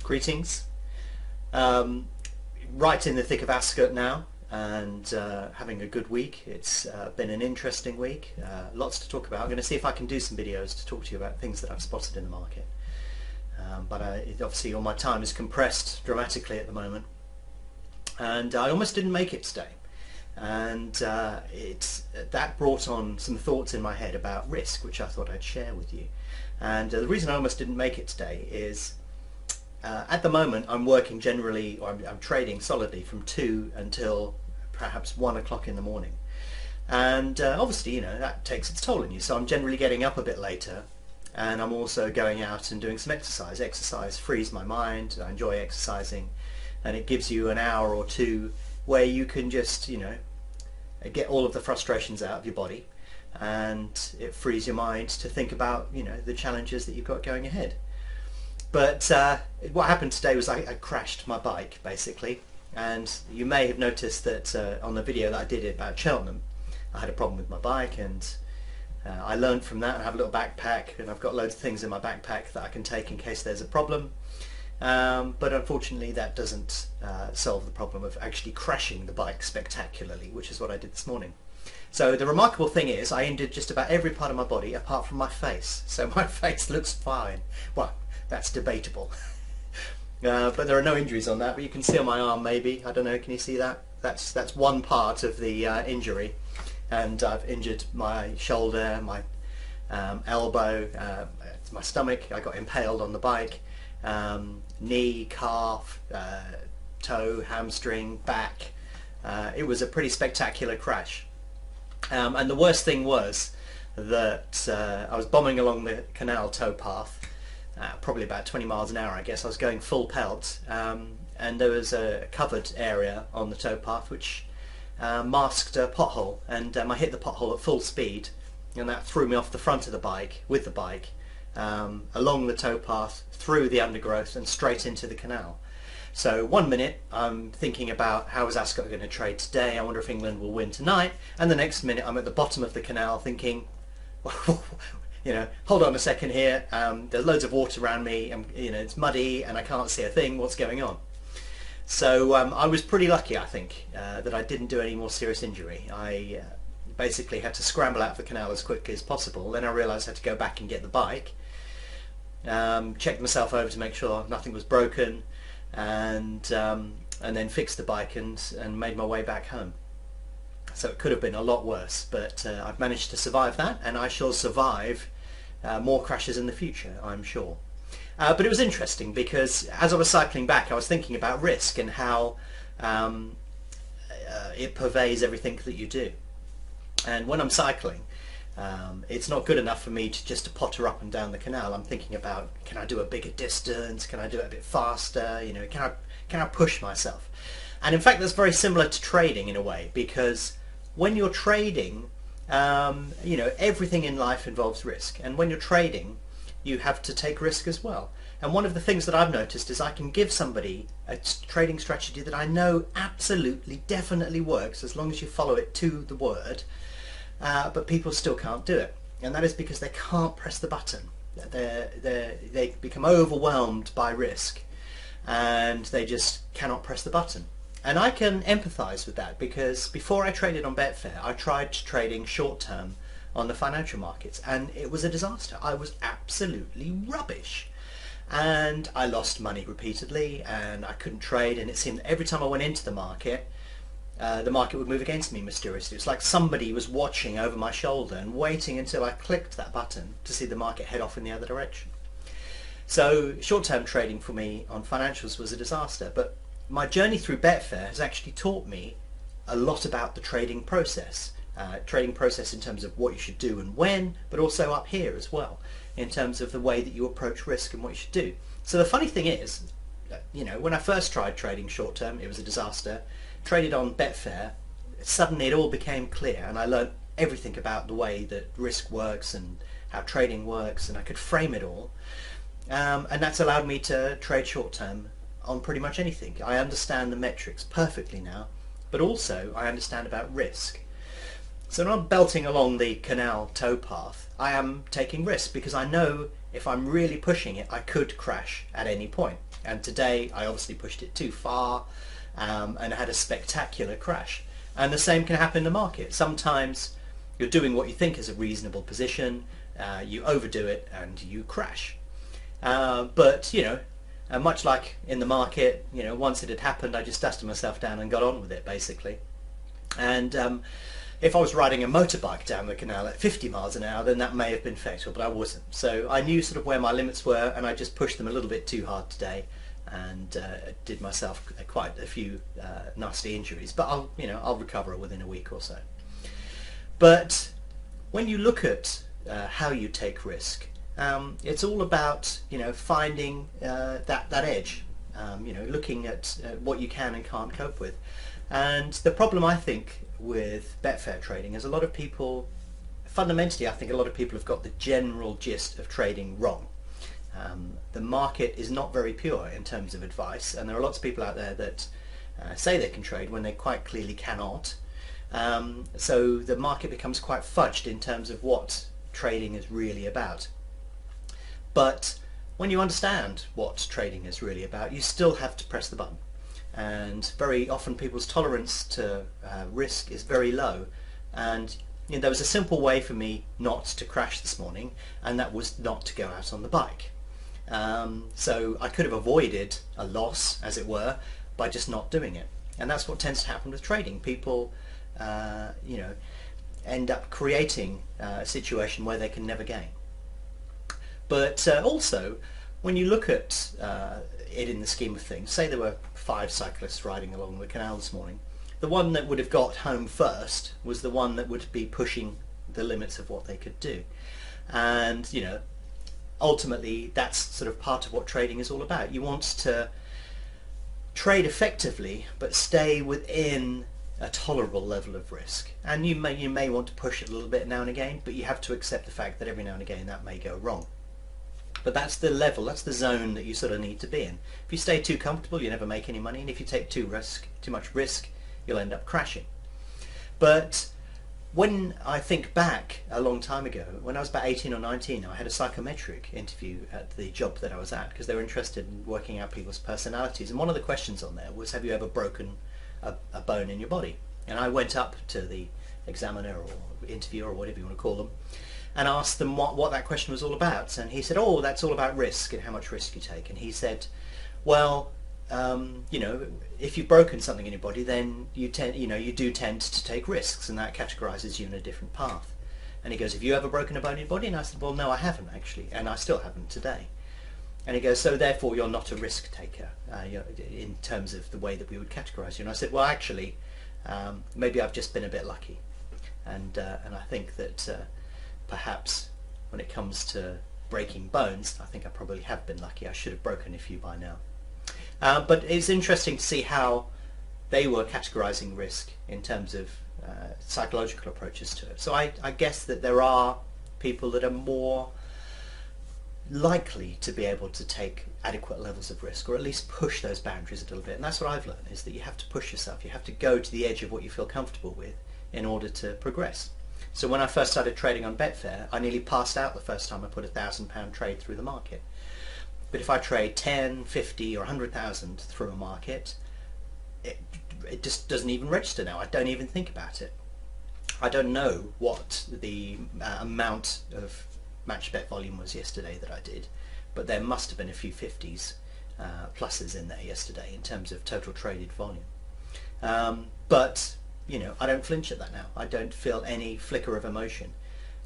Greetings. Right in the thick of Ascot now, and having a good week. It's been an interesting week, lots to talk about. I'm going to see if I can do some videos to talk to you about things that I've spotted in the market. But obviously all my time is compressed dramatically at the moment, and I almost didn't make it today. And that brought on some thoughts in my head about risk, which I thought I'd share with you. And the reason I almost didn't make it today is at the moment I'm working generally, or I'm trading solidly from 2 until perhaps 1 o'clock in the morning. And obviously, you know, that takes its toll on you. So I'm generally getting up a bit later, and I'm also going out and doing some exercise. Exercise frees my mind. I enjoy exercising, and it gives you an hour or two where you can just, you know, get all of the frustrations out of your body, and it frees your mind to think about, you know, the challenges that you've got going ahead. But what happened today was I crashed my bike, basically, and you may have noticed that on the video that I did about Cheltenham, I had a problem with my bike, and I learned from that. I have a little backpack, and I've got loads of things in my backpack that I can take in case there's a problem. But unfortunately that doesn't solve the problem of actually crashing the bike spectacularly, which is what I did this morning. So the remarkable thing is I injured just about every part of my body apart from my face. So my face looks fine. Well, that's debatable. But there are no injuries on that, but you can see on my arm maybe. I don't know, can you see that? That's one part of the injury. And I've injured my shoulder, my elbow, my stomach. I got impaled on the bike. Knee, calf, toe, hamstring, back. It was a pretty spectacular crash. And the worst thing was that I was bombing along the canal towpath, probably about 20 miles an hour, I guess. I was going full pelt, and there was a covered area on the towpath which masked a pothole, and I hit the pothole at full speed, and that threw me off the front of the bike, with the bike, along the towpath, through the undergrowth and straight into the canal. So 1 minute I'm thinking about how is Ascot going to trade today, I wonder if England will win tonight, and the next minute I'm at the bottom of the canal thinking, you know, hold on a second here, there's loads of water around me, and you know, it's muddy and I can't see a thing, what's going on? So I was pretty lucky, I think, that I didn't do any more serious injury. I basically had to scramble out of the canal as quickly as possible. Then I realised I had to go back and get the bike, checked myself over to make sure nothing was broken, and then fixed the bike and made my way back home. So it could have been a lot worse, but I've managed to survive that, and I shall survive more crashes in the future, I'm sure. But it was interesting because as I was cycling back I was thinking about risk and how it pervades everything that you do. And when I'm cycling, it's not good enough for me to potter up and down the canal. I'm thinking about, can I do a bigger distance? Can I do it a bit faster? You know, can I push myself? And in fact, that's very similar to trading in a way, because when you're trading, you know, everything in life involves risk, and when you're trading, you have to take risk as well. And one of the things that I've noticed is I can give somebody a trading strategy that I know absolutely, definitely works as long as you follow it to the word. But people still can't do it, and that is because they can't press the button. They become overwhelmed by risk, and they just cannot press the button. And I can empathise with that, because before I traded on Betfair, I tried trading short term on the financial markets, and it was a disaster. I was absolutely rubbish, and I lost money repeatedly, and I couldn't trade, and it seemed that every time I went into the market would move against me mysteriously. It's like somebody was watching over my shoulder and waiting until I clicked that button to see the market head off in the other direction. So short-term trading for me on financials was a disaster, but my journey through Betfair has actually taught me a lot about the trading process. Trading process in terms of what you should do and when, but also up here as well, in terms of the way that you approach risk and what you should do. So the funny thing is, you know, when I first tried trading short-term, it was a disaster. Traded on Betfair, suddenly it all became clear, and I learned everything about the way that risk works and how trading works, and I could frame it all, and that's allowed me to trade short term on pretty much anything. I understand the metrics perfectly now, but also I understand about risk. So when I'm belting along the canal towpath, I am taking risks because I know if I'm really pushing it, I could crash at any point. And today I obviously pushed it too far and had a spectacular crash. And the same can happen in the market. Sometimes you're doing what you think is a reasonable position, you overdo it and you crash. But much like in the market, once it had happened, I just dusted myself down and got on with it, basically. And if I was riding a motorbike down the canal at 50 miles an hour, then that may have been fatal, but I wasn't. So I knew sort of where my limits were, and I just pushed them a little bit too hard today, and did myself quite a few nasty injuries. But I'll recover within a week or so. But when you look at how you take risk, it's all about finding that edge, looking at what you can and can't cope with. And the problem, I think, with Betfair trading is a lot of people, fundamentally I think a lot of people have got the general gist of trading wrong. The market is not very pure in terms of advice, and there are lots of people out there that say they can trade when they quite clearly cannot. So the market becomes quite fudged in terms of what trading is really about. But when you understand what trading is really about, you still have to press the button. And very often people's tolerance to risk is very low. And there was a simple way for me not to crash this morning, and that was not to go out on the bike. So I could have avoided a loss, as it were, by just not doing it. And that's what tends to happen with trading. People end up creating a situation where they can never gain. But also, when you look at it in the scheme of things, say there were 5 cyclists riding along the canal this morning, the one that would have got home first was the one that would be pushing the limits of what they could do. And ultimately that's sort of part of what trading is all about. You want to trade effectively but stay within a tolerable level of risk, and you may want to push it a little bit now and again, but you have to accept the fact that every now and again that may go wrong. But that's the level, that's the zone that you sort of need to be in. If you stay too comfortable, you never make any money, and if you take too much risk, you'll end up crashing. But when I think back a long time ago, when I was about 18 or 19, I had a psychometric interview at the job that I was at, because they were interested in working out people's personalities, and one of the questions on there was, have you ever broken a bone in your body? And I went up to the examiner or interviewer or whatever you want to call them, and asked them what that question was all about. And he said, oh, that's all about risk and how much risk you take. And he said, well, if you've broken something in your body, then you do tend to take risks, and that categorizes you in a different path. And he goes, have you ever broken a bone in your body? And I said, well, no, I haven't actually, and I still haven't today. And he goes, so therefore you're not a risk taker in terms of the way that we would categorize you. And I said, well, actually, maybe I've just been a bit lucky. And I think that perhaps when it comes to breaking bones, I think I probably have been lucky. I should have broken a few by now. But it's interesting to see how they were categorizing risk in terms of psychological approaches to it. So I guess that there are people that are more likely to be able to take adequate levels of risk, or at least push those boundaries a little bit. And that's what I've learned, is that you have to push yourself. You have to go to the edge of what you feel comfortable with in order to progress. So when I first started trading on Betfair, I nearly passed out the first time I put a £1,000 trade through the market. But if I trade 10, 50 or 100,000 through a market, it just doesn't even register now. I don't even think about it. I don't know what the amount of match bet volume was yesterday that I did, but there must have been a few 50s pluses in there yesterday in terms of total traded volume. But I don't flinch at that now. I don't feel any flicker of emotion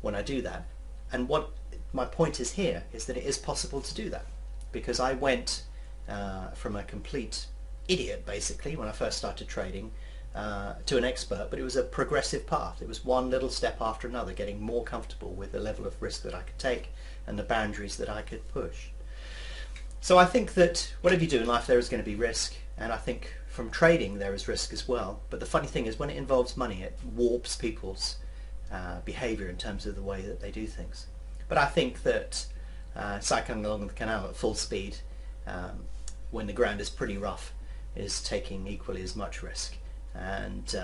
when I do that. And what my point is here is that it is possible to do that, because I went from a complete idiot basically when I first started trading to an expert, but it was a progressive path. It was one little step after another, getting more comfortable with the level of risk that I could take and the boundaries that I could push. So I think that whatever you do in life, there is going to be risk, and I think from trading there is risk as well. But the funny thing is, when it involves money, it warps people's behaviour in terms of the way that they do things. But I think that cycling along the canal at full speed when the ground is pretty rough is taking equally as much risk. And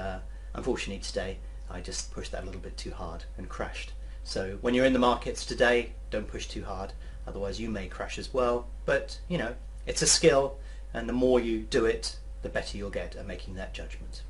unfortunately today I just pushed that a little bit too hard and crashed. So when you're in the markets today, don't push too hard, otherwise you may crash as well. But It's a skill, and the more you do it, the better you'll get at making that judgment.